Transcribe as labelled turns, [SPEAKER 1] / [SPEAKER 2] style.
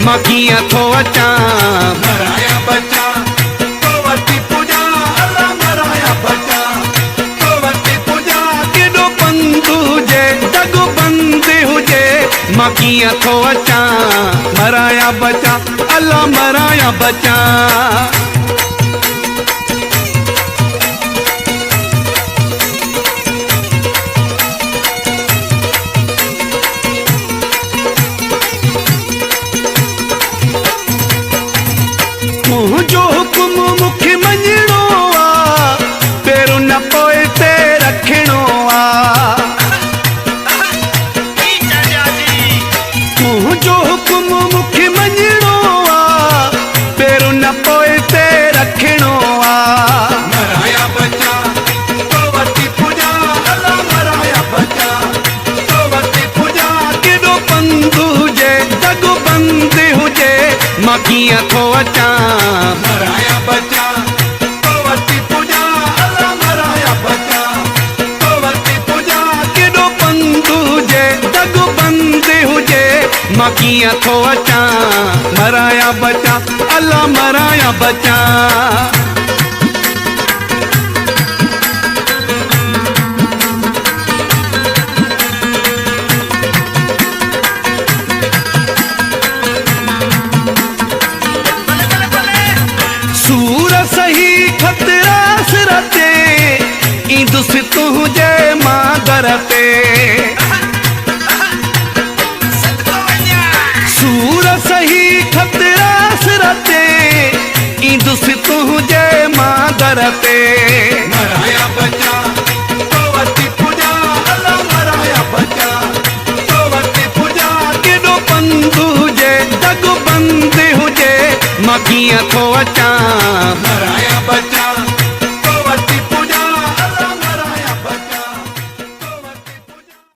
[SPEAKER 1] मां कीअं थो अचां।
[SPEAKER 2] मराया बचा तो वरती पूजा अल्लाह मराया बचा तो वरती पूजा।
[SPEAKER 1] केॾो पंधु हुजे जग बंदि हुजे मां कीअं थो अचां। मराया बचा अल्लाह मराया बचा। तुंहिंजो हुकुम मूंखे मञिणो आहे पहिरियों न पोइ ते रखिणो आहे। तुंहिंजो हुकुम मूंखे मञिणो आहे पहिरियों न पोइ ते रखिणो आहे।
[SPEAKER 2] मराया बचा तो वरती पूजा अल्लाह मराया बचा तो वरती पूजा।
[SPEAKER 1] केॾो पंधु हुजे जग बंदि हुजे मां कीअं थो अचां।
[SPEAKER 2] मराया बचा तो वरती पूजा अल्लाह मराया बचा तो वरती पूजा।
[SPEAKER 1] केॾो पंधु हुजे जग बंदि हुजे मां कीअं थो अचां। मराया बचा अल्लाह मराया बचा। सूर सही खतरा सिर ते ईंदुसि तुंहिंजे मां दर ते। सूर सही खतरा सिर ते ईंदुसि तुंहिंजे मां दर ते।
[SPEAKER 2] मराया बचा तो वरती पूजा अल्लाह मराया बचा तो वरती पूजा।
[SPEAKER 1] केॾो पंधु हुजे जग बंदि हुजे मां कीअं थो अचां।
[SPEAKER 2] मराया बचा